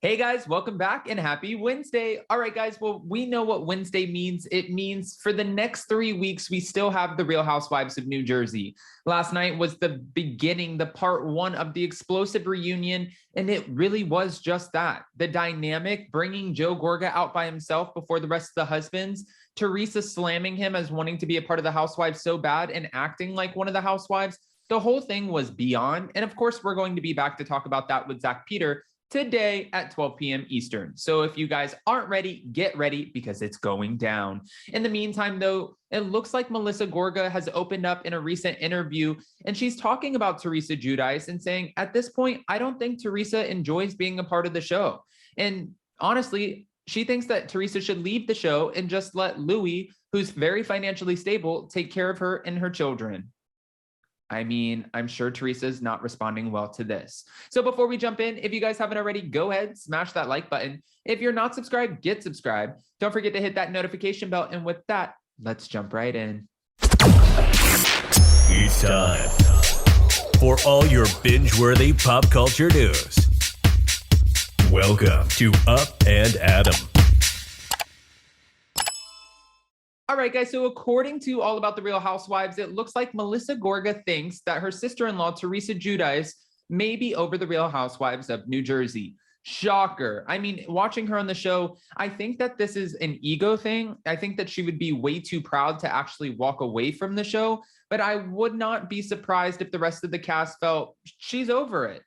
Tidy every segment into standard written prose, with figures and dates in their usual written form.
Hey guys, welcome back and happy Wednesday. All right, guys, well, we know what Wednesday means. It means for the next 3 weeks, we still have the Real Housewives of New Jersey. Last night was the beginning, the part one of the explosive reunion, and it really was just that. The dynamic, bringing Joe Gorga out by himself before the rest of the husbands, Teresa slamming him as wanting to be a part of the housewives so bad and acting like one of the housewives. The whole thing was beyond. And of course, we're going to be back to talk about that with Zach Peter today at 12 p.m. Eastern. So if you guys aren't ready, get ready because it's going down. In the meantime, though, it looks like Melissa Gorga has opened up in a recent interview, and she's talking about Teresa Giudice and saying, at this point, I don't think Teresa enjoys being a part of the show. And honestly, she thinks that Teresa should leave the show and just let Louis, who's very financially stable, take care of her and her children. I mean, I'm sure Teresa's not responding well to this. So before we jump in, if you guys haven't already, go ahead, smash that like button. If you're not subscribed, get subscribed. Don't forget to hit that notification bell. And with that, let's jump right in. It's time for all your binge-worthy pop culture news. Welcome to Up and Adam. All right, guys, so according to All About the Real Housewives, it looks like Melissa Gorga thinks that her sister-in-law, Teresa Giudice, may be over the Real Housewives of New Jersey. Shocker. I mean, watching her on the show, I think that this is an ego thing. I think that she would be way too proud to actually walk away from the show, but I would not be surprised if the rest of the cast felt she's over it.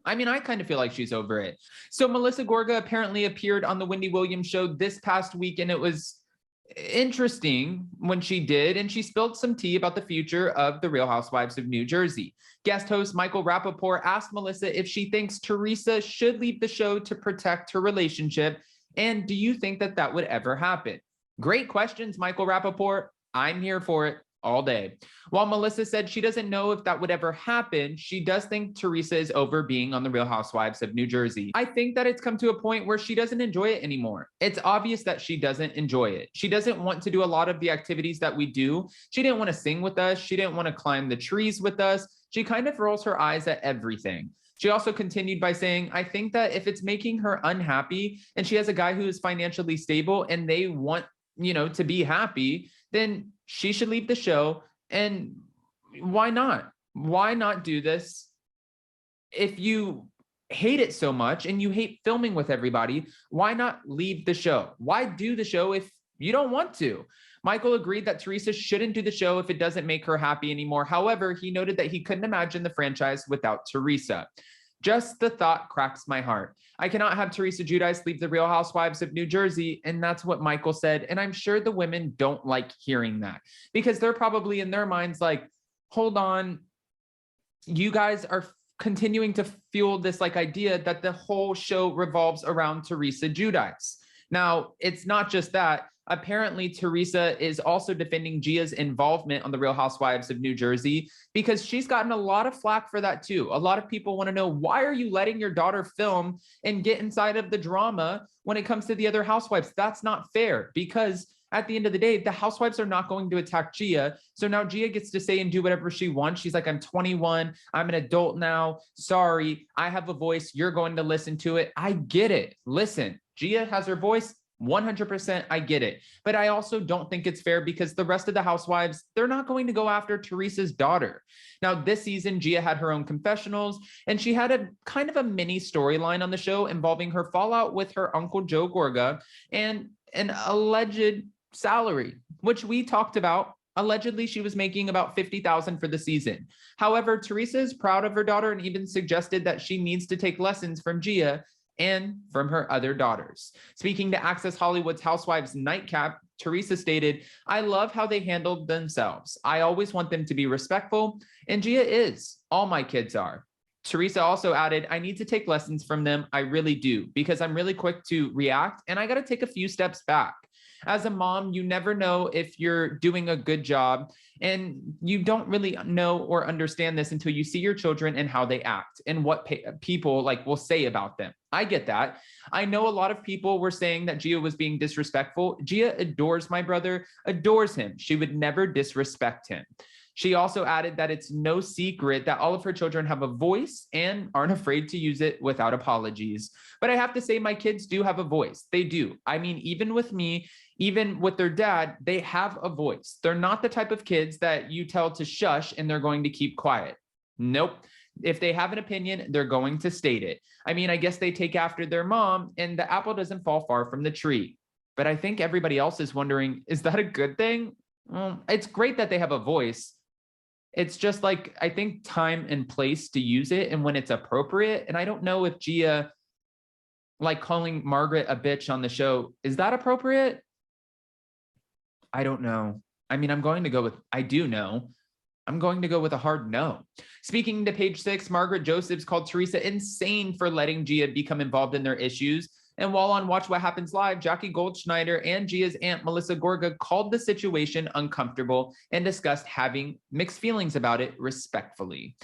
I mean, I kind of feel like she's over it. So Melissa Gorga apparently appeared on the Wendy Williams show this past week, and it was interesting when she did, and she spilled some tea about the future of the Real Housewives of New Jersey. Guest host Michael Rappaport asked Melissa if she thinks Teresa should leave the show to protect her relationship, and do you think that that would ever happen? Great questions, Michael Rappaport. I'm here for it all day. While Melissa said she doesn't know if that would ever happen, she does think Teresa is over being on the Real Housewives of New Jersey. I think that it's come to a point where she doesn't enjoy it anymore. It's obvious that she doesn't enjoy it. She doesn't want to do a lot of the activities that we do. She didn't want to sing with us. She didn't want to climb the trees with us. She kind of rolls her eyes at everything. She also continued by saying, I think that if it's making her unhappy and she has a guy who is financially stable and they want, to be happy, then she should leave the show. And why not? Why not do this? If you hate it so much and you hate filming with everybody, why not leave the show? Why do the show if you don't want to? Michael agreed that Teresa shouldn't do the show if it doesn't make her happy anymore. However, he noted that he couldn't imagine the franchise without Teresa. Just the thought cracks my heart. I cannot have Teresa Giudice leave the Real Housewives of New Jersey. And that's what Michael said. And I'm sure the women don't like hearing that because they're probably in their minds like, hold on, you guys are continuing to fuel this idea that the whole show revolves around Teresa Giudice. Now, it's not just that. Apparently, Teresa is also defending Gia's involvement on the Real Housewives of New Jersey because she's gotten a lot of flack for that too. A lot of people want to know, why are you letting your daughter film and get inside of the drama when it comes to the other housewives? That's not fair because at the end of the day, the housewives are not going to attack Gia. So now Gia gets to say and do whatever she wants. She's like, I'm 21. I'm an adult now. Sorry, I have a voice. You're going to listen to it. I get it. Listen, Gia has her voice. 100%, I get it. But I also don't think it's fair because the rest of the housewives, they're not going to go after Teresa's daughter. Now, this season, Gia had her own confessionals, and she had a kind of a mini storyline on the show involving her fallout with her uncle Joe Gorga and an alleged salary, which we talked about. Allegedly, she was making about $50,000 for the season. However, Teresa is proud of her daughter and even suggested that she needs to take lessons from Gia and from her other daughters. Speaking to Access Hollywood's Housewives Nightcap, Teresa stated, I love how they handled themselves. I always want them to be respectful, and Gia is. All my kids are. Teresa also added, I need to take lessons from them. I really do, because I'm really quick to react, and I got to take a few steps back. As a mom, you never know if you're doing a good job, and you don't really know or understand this until you see your children and how they act and what people will say about them. I get that. I know a lot of people were saying that Gia was being disrespectful. Gia adores my brother, adores him. She would never disrespect him. She also added that it's no secret that all of her children have a voice and aren't afraid to use it without apologies. But I have to say, my kids do have a voice. They do. I mean, even with me, even with their dad, they have a voice. They're not the type of kids that you tell to shush and they're going to keep quiet. Nope. If they have an opinion, they're going to state it. I mean, I guess they take after their mom, and the apple doesn't fall far from the tree. But I think everybody else is wondering, is that a good thing? Well, it's great that they have a voice. It's just like, I think time and place to use it and when it's appropriate. And I don't know if Gia, like calling Margaret a bitch on the show, is that appropriate? I don't know. I mean, I'm going to go with, I do know. I'm going to go with a hard no. Speaking to Page 6, Margaret Josephs called Teresa insane for letting Gia become involved in their issues. And while on Watch What Happens Live, Jackie Goldschneider and Gia's aunt, Melissa Gorga, called the situation uncomfortable and discussed having mixed feelings about it respectfully.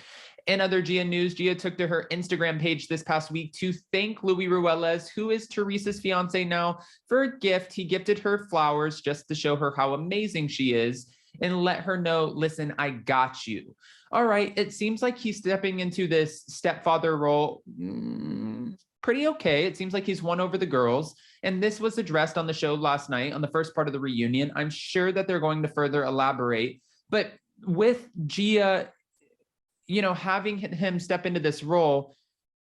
In other Gia news, Gia took to her Instagram page this past week to thank Louis Ruelas, who is Teresa's fiance now, for a gift. He gifted her flowers just to show her how amazing she is and let her know, listen, I got you. All right, it seems like he's stepping into this stepfather role pretty okay. It seems like he's won over the girls. And this was addressed on the show last night on the first part of the reunion. I'm sure that they're going to further elaborate. But with Gia, you know, having him step into this role,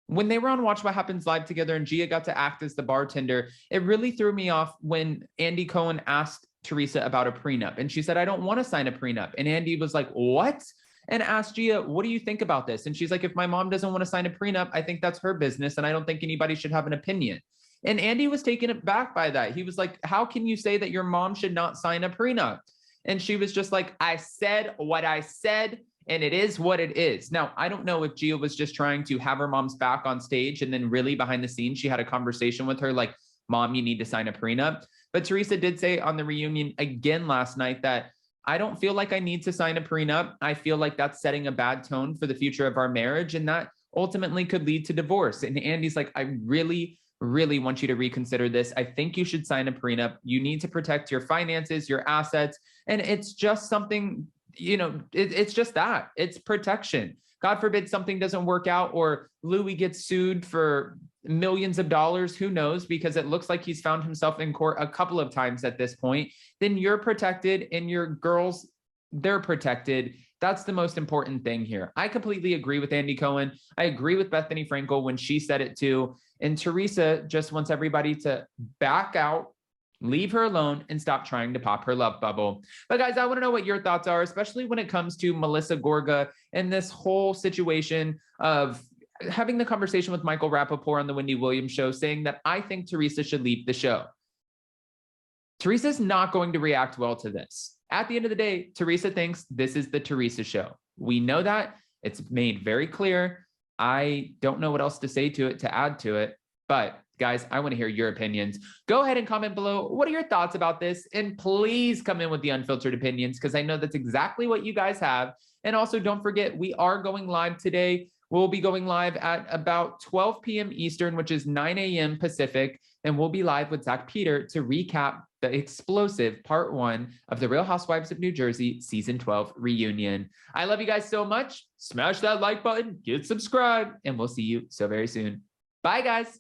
when they were on Watch What Happens Live together and Gia got to act as the bartender, it really threw me off when Andy Cohen asked Teresa about a prenup. And she said, I don't want to sign a prenup. And Andy was like, what? And asked Gia, what do you think about this? And she's like, if my mom doesn't want to sign a prenup, I think that's her business. And I don't think anybody should have an opinion. And Andy was taken aback by that. He was like, how can you say that your mom should not sign a prenup? And she was just like, I said what I said, and it is what it is. Now, I don't know if Gia was just trying to have her mom's back on stage, and then really behind the scenes, she had a conversation with her like, Mom, you need to sign a prenup. But Teresa did say on the reunion again last night that I don't feel like I need to sign a prenup. I feel like that's setting a bad tone for the future of our marriage, and that ultimately could lead to divorce. And Andy's like, I really want you to reconsider this. I think you should sign a prenup. You need to protect your finances, your assets. And it's just something, you know, it's just that. It's protection. God forbid something doesn't work out or Louis gets sued for millions of dollars, who knows, because it looks like he's found himself in court a couple of times at this point. Then you're protected and your girls, they're protected. That's the most important thing here. I completely agree with Andy Cohen. I agree with Bethany Frankel when she said it too. And Teresa just wants everybody to back out, leave her alone, and stop trying to pop her love bubble. But guys, I want to know what your thoughts are, especially when it comes to Melissa Gorga and this whole situation of having the conversation with Michael Rappaport on the Wendy Williams show, saying that I think Teresa should leave the show. Teresa's not going to react well to this. At the end of the day, Teresa thinks this is the Teresa show. We know that. It's made very clear. I don't know what else to say to it, to add to it. But guys, I want to hear your opinions. Go ahead and comment below. What are your thoughts about this? And please come in with the unfiltered opinions, because I know that's exactly what you guys have. And also don't forget, we are going live today. We'll be going live at about 12 p.m. Eastern, which is 9 a.m. Pacific. And we'll be live with Zach Peter to recap the explosive part 1 of the Real Housewives of New Jersey season 12 reunion. I love you guys so much. Smash that like button, get subscribed, and we'll see you so very soon. Bye, guys.